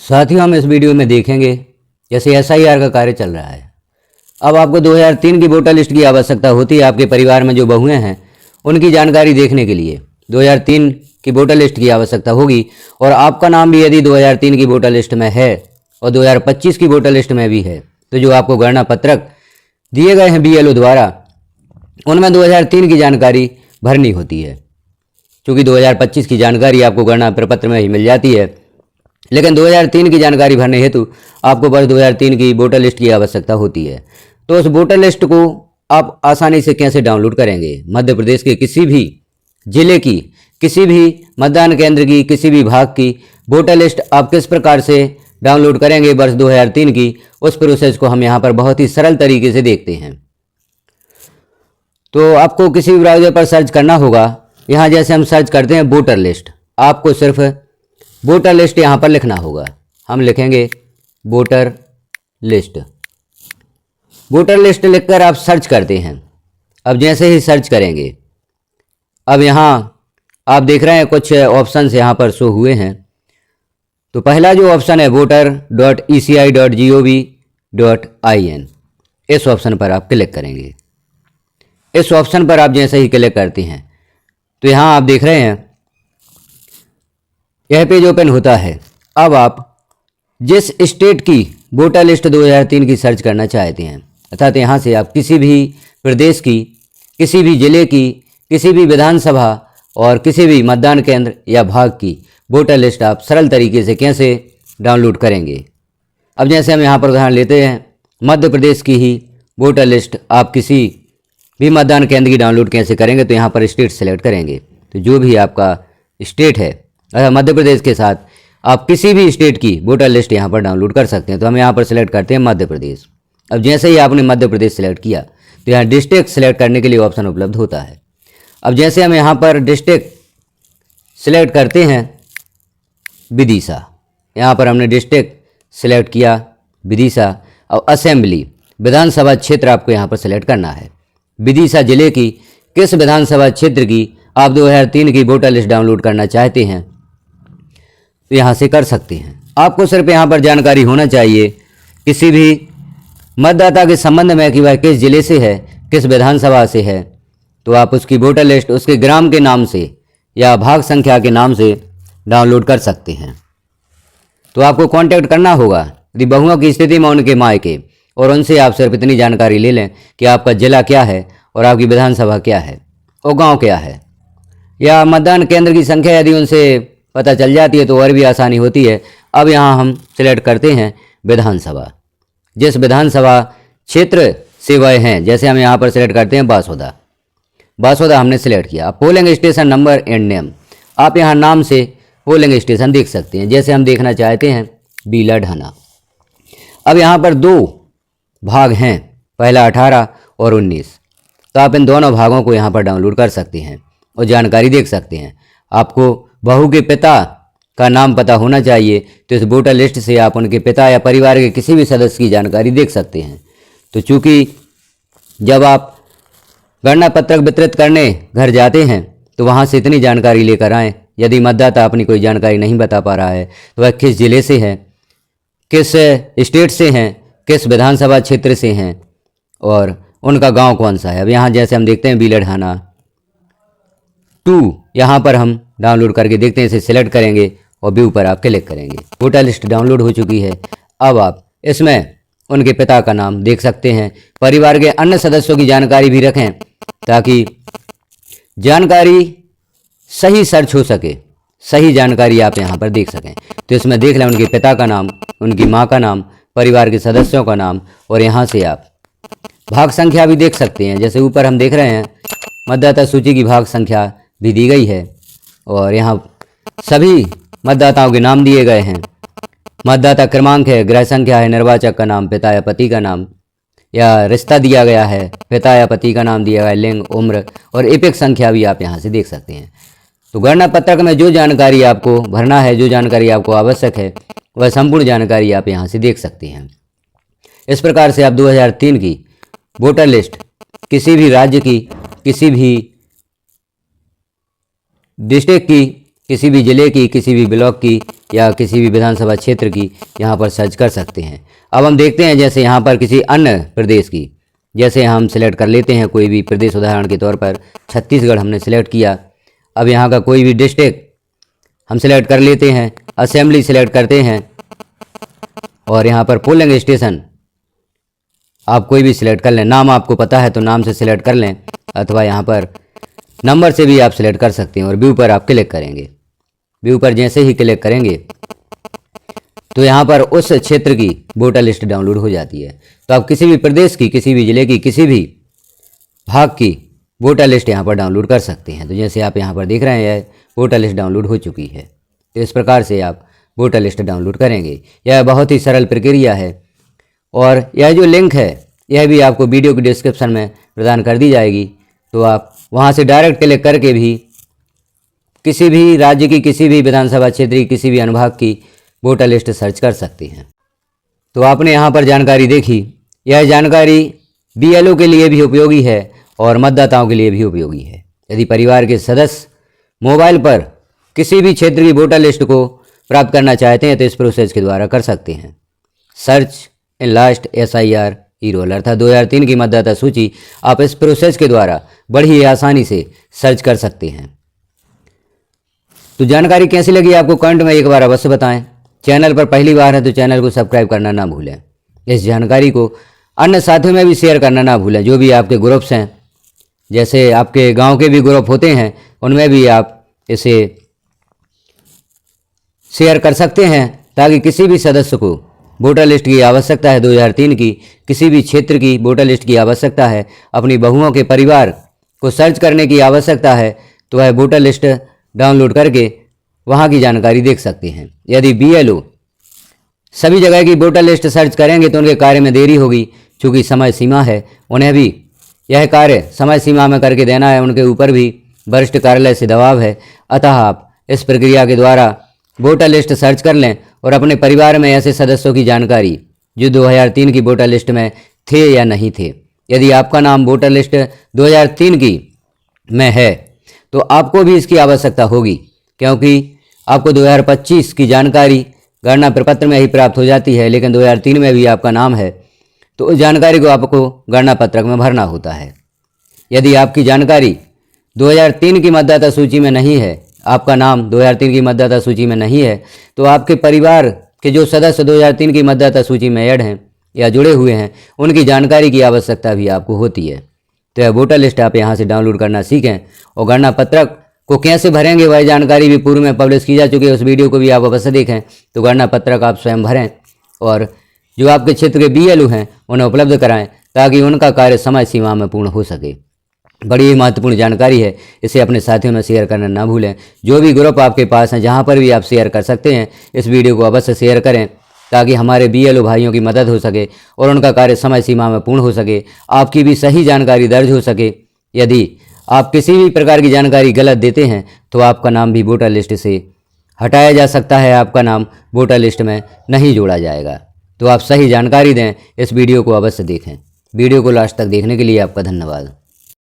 साथियों, हम इस वीडियो में देखेंगे जैसे एसआईआर का कार्य चल रहा है। अब आपको 2003 की वोटर लिस्ट की आवश्यकता होती है। आपके परिवार में जो बहुएं हैं उनकी जानकारी देखने के लिए 2003 की वोटर लिस्ट की आवश्यकता होगी। और आपका नाम भी यदि 2003 की वोटर लिस्ट में है और 2025 की वोटर लिस्ट में भी है तो जो आपको गणना पत्रक दिए गए हैं बीएलओ द्वारा उनमें 2003 की जानकारी भरनी होती है। क्योंकि 2025 की जानकारी आपको गणना प्रपत्र में ही मिल जाती है, लेकिन 2003 की जानकारी भरने हेतु आपको वर्ष 2003 की वोटर लिस्ट की आवश्यकता होती है। तो उस वोटर लिस्ट को आप आसानी से कैसे डाउनलोड करेंगे? मध्य प्रदेश के किसी भी जिले की, किसी भी मतदान केंद्र की, किसी भी भाग की वोटर लिस्ट आप किस प्रकार से डाउनलोड करेंगे वर्ष 2003 की, उस प्रोसेस को हम यहाँ पर बहुत ही सरल तरीके से देखते हैं। तो आपको किसी भी ब्राउज़र पर सर्च करना होगा। यहाँ जैसे हम सर्च करते हैं वोटर लिस्ट, आपको सिर्फ वोटर लिस्ट यहाँ पर लिखना होगा। हम लिखेंगे वोटर लिस्ट। वोटर लिस्ट लिखकर आप सर्च करते हैं। अब जैसे ही सर्च करेंगे, अब यहाँ आप देख रहे हैं कुछ ऑप्शंस यहाँ पर शो हुए हैं। तो पहला जो ऑप्शन है voter.eci.gov.in, इस ऑप्शन पर आप क्लिक करेंगे। इस ऑप्शन पर आप जैसे ही क्लिक करते हैं तो यहाँ आप देख रहे हैं यह पेज ओपन होता है। अब आप जिस स्टेट की वोटर लिस्ट 2003 की सर्च करना चाहते हैं, अर्थात यहाँ से आप किसी भी प्रदेश की, किसी भी जिले की, किसी भी विधानसभा और किसी भी मतदान केंद्र या भाग की वोटर लिस्ट आप सरल तरीके से कैसे डाउनलोड करेंगे। अब जैसे हम यहाँ पर उदाहरण लेते हैं मध्य प्रदेश की ही वोटर लिस्ट आप किसी भी मतदान केंद्र की डाउनलोड कैसे करेंगे, तो यहाँ पर स्टेट सेलेक्ट करेंगे। तो जो भी आपका स्टेट है, मध्य प्रदेश के साथ आप किसी भी स्टेट की वोटर लिस्ट यहाँ पर डाउनलोड कर सकते हैं। तो हम यहाँ पर सेलेक्ट करते हैं मध्य प्रदेश। अब जैसे ही आपने मध्य प्रदेश सेलेक्ट किया तो यहाँ डिस्ट्रिक्ट सेलेक्ट करने के लिए ऑप्शन उपलब्ध होता है। अब जैसे हम यहाँ पर डिस्ट्रिक्ट सेलेक्ट करते हैं विदिशा, यहाँ पर हमने डिस्ट्रिक्ट सेलेक्ट किया विदिशा। और असेंबली विधानसभा क्षेत्र आपको यहाँ पर सेलेक्ट करना है। विदिशा जिले की किस विधानसभा क्षेत्र की आप 2003 की वोटर लिस्ट डाउनलोड करना चाहते हैं तो यहाँ से कर सकते हैं। आपको सिर्फ यहाँ पर जानकारी होना चाहिए किसी भी मतदाता के संबंध में कि वह किस जिले से है, किस विधानसभा से है, तो आप उसकी वोटर लिस्ट उसके ग्राम के नाम से या भाग संख्या के नाम से डाउनलोड कर सकते हैं। तो आपको कांटेक्ट करना होगा यदि बहुओं की स्थिति में उनके मायके, और उनसे आप सिर्फ इतनी जानकारी ले लें कि आपका जिला क्या है और आपकी विधानसभा क्या है और गांव क्या है, या मतदान केंद्र की संख्या यदि उनसे पता चल जाती है तो और भी आसानी होती है। अब यहाँ हम सिलेक्ट करते हैं विधानसभा, जिस विधानसभा क्षेत्र से वह हैं। जैसे हम यहाँ पर सिलेक्ट करते हैं बासोदा। बासोदा हमने सिलेक्ट किया। Polling station number and name, आप यहाँ नाम से पोलिंग स्टेशन देख सकते हैं। जैसे हम देखना चाहते हैं बीलाढाना। अब यहाँ पर दो भाग हैं, पहला 18 और 19, तो आप इन दोनों भागों को यहाँ पर डाउनलोड कर सकते हैं और जानकारी देख सकते हैं। आपको बहू के पिता का नाम पता होना चाहिए, तो इस वोटर लिस्ट से आप उनके पिता या परिवार के किसी भी सदस्य की जानकारी देख सकते हैं। तो चूँकि जब आप गणना पत्रक वितरित करने घर जाते हैं तो वहाँ से इतनी जानकारी लेकर आएँ। यदि मतदाता अपनी कोई जानकारी नहीं बता पा रहा है तो वह किस जिले से है, किस स्टेट से हैं, किस विधानसभा क्षेत्र से हैं और उनका गांव कौन सा है। अब यहाँ जैसे हम देखते हैं बीलाढाना 2, यहाँ पर हम डाउनलोड करके देखते हैं। इसे सिलेक्ट करेंगे और व्यू पर आप क्लिक करेंगे। वोटर लिस्ट डाउनलोड हो चुकी है। अब आप इसमें उनके पिता का नाम देख सकते हैं। परिवार के अन्य सदस्यों की जानकारी भी रखें ताकि जानकारी सही सर्च हो सके, सही जानकारी आप यहाँ पर देख सकें। तो इसमें देख लें उनके पिता का नाम, उनकी माँ का नाम, परिवार के सदस्यों का नाम, और यहाँ से आप भाग संख्या भी देख सकते हैं। जैसे ऊपर हम देख रहे हैं मतदाता सूची की भाग संख्या भी दी गई है और यहाँ सभी मतदाताओं के नाम दिए गए हैं। मतदाता क्रमांक है, गृह संख्या है, निर्वाचक का नाम, पिता या पति का नाम या रिश्ता दिया गया है, पिता या पति का नाम दिया गया है, लिंग, उम्र और एपिक संख्या भी आप यहाँ से देख सकते हैं। तो गणना पत्रक में जो जानकारी आपको भरना है, जो जानकारी आपको आवश्यक है, वह संपूर्ण जानकारी आप यहाँ से देख सकते हैं। इस प्रकार से आप 2003 की वोटर लिस्ट किसी भी राज्य की, किसी भी डिस्ट्रिक्ट की, किसी भी ज़िले की, किसी भी ब्लॉक की या किसी भी विधानसभा क्षेत्र की यहाँ पर सर्च कर सकते हैं। अब हम देखते हैं जैसे यहाँ पर किसी अन्य प्रदेश की, जैसे हम सिलेक्ट कर लेते हैं कोई भी प्रदेश, उदाहरण के तौर पर छत्तीसगढ़ हमने सिलेक्ट किया। अब यहाँ का कोई भी डिस्ट्रिक्ट हम सिलेक्ट कर लेते हैं, असेंबली सिलेक्ट करते हैं और यहाँ पर पोलिंग स्टेशन आप कोई भी सिलेक्ट कर लें। नाम आपको पता है तो नाम से सिलेक्ट कर लें, अथवा यहाँ पर नंबर से भी आप सिलेक्ट कर सकते हैं और व्यू पर आप क्लिक करेंगे। व्यू पर जैसे ही क्लिक करेंगे तो यहाँ पर उस क्षेत्र की वोटर लिस्ट डाउनलोड हो जाती है। तो आप किसी भी प्रदेश की, किसी भी ज़िले की, किसी भी भाग की वोटर लिस्ट यहाँ पर डाउनलोड कर सकते हैं। तो जैसे आप यहाँ पर देख रहे हैं वोटर लिस्ट डाउनलोड हो चुकी है। तो इस प्रकार से आप वोटर लिस्ट डाउनलोड करेंगे। यह बहुत ही सरल प्रक्रिया है और यह जो लिंक है यह भी आपको वीडियो की डिस्क्रिप्शन में प्रदान कर दी जाएगी। तो आप वहाँ से डायरेक्ट क्लिक करके भी किसी भी राज्य की, किसी भी विधानसभा क्षेत्र की, किसी भी अनुभाग की वोटर लिस्ट सर्च कर सकते हैं। तो आपने यहाँ पर जानकारी देखी। यह जानकारी BLO के लिए भी उपयोगी है और मतदाताओं के लिए भी उपयोगी है। यदि परिवार के सदस्य मोबाइल पर किसी भी क्षेत्र की वोटर लिस्ट को प्राप्त करना चाहते हैं तो इस प्रोसेस के द्वारा कर सकते हैं। सर्च इन लास्ट SIR ई-रोल अर्थात 2003 की मतदाता सूची आप इस प्रोसेस के द्वारा बड़ी आसानी से सर्च कर सकते हैं। तो जानकारी कैसी लगी आपको कमेंट में एक बार अवश्य बताएं। चैनल पर पहली बार है तो चैनल को सब्सक्राइब करना ना भूलें। इस जानकारी को अन्य साथियों में भी शेयर करना ना भूलें। जो भी आपके ग्रुप्स हैं, जैसे आपके गांव के भी ग्रुप होते हैं, उनमें भी आप इसे शेयर कर सकते हैं ताकि किसी भी सदस्य को वोटर लिस्ट की आवश्यकता है 2003 की, किसी भी क्षेत्र की वोटर लिस्ट की आवश्यकता है, अपनी बहुओं के परिवार को सर्च करने की आवश्यकता है, तो वह वोटर लिस्ट डाउनलोड करके वहाँ की जानकारी देख सकते हैं। यदि BLO सभी जगह की वोटर लिस्ट सर्च करेंगे तो उनके कार्य में देरी होगी। चूँकि समय सीमा है, उन्हें भी यह कार्य समय सीमा में करके देना है। उनके ऊपर भी वरिष्ठ कार्यालय से दबाव है। अतः आप इस प्रक्रिया के द्वारा वोटर लिस्ट सर्च कर लें और अपने परिवार में ऐसे सदस्यों की जानकारी जो 2003 की वोटर लिस्ट में थे या नहीं थे। यदि आपका नाम वोटर लिस्ट 2003 की में है तो आपको भी इसकी आवश्यकता होगी, क्योंकि आपको 2025 की जानकारी गणना प्रपत्र में ही प्राप्त हो जाती है, लेकिन 2003 में भी आपका नाम है तो उस जानकारी को आपको गणना पत्रक में भरना होता है। यदि आपकी जानकारी 2003 की मतदाता सूची में नहीं है, आपका नाम 2003 की मतदाता सूची में नहीं है, तो आपके परिवार के जो सदस्य 2003 की मतदाता सूची में ऐड हैं या जुड़े हुए हैं, उनकी जानकारी की आवश्यकता भी आपको होती है। तो यह वोटर लिस्ट आप यहाँ से डाउनलोड करना सीखें और गणना पत्रक को कैसे भरेंगे वह जानकारी भी पूर्व में पब्लिश की जा चुकी है। उस वीडियो को भी आप अवश्य देखें। तो गणना पत्रक आप स्वयं भरें और जो आपके क्षेत्र के BLO हैं उन्हें उपलब्ध कराएं ताकि उनका कार्य समय सीमा में पूर्ण हो सके। बड़ी ही महत्वपूर्ण जानकारी है, इसे अपने साथियों में शेयर करना ना भूलें। जो भी ग्रुप आपके पास हैं जहाँ पर भी आप शेयर कर सकते हैं, इस वीडियो को अवश्य शेयर करें ताकि हमारे BLO भाइयों की मदद हो सके और उनका कार्य समय सीमा में पूर्ण हो सके, आपकी भी सही जानकारी दर्ज हो सके। यदि आप किसी भी प्रकार की जानकारी गलत देते हैं तो आपका नाम भी वोटर लिस्ट से हटाया जा सकता है, आपका नाम वोटर लिस्ट में नहीं जोड़ा जाएगा। तो आप सही जानकारी दें। इस वीडियो को अवश्य देखें। वीडियो को लास्ट तक देखने के लिए आपका धन्यवाद।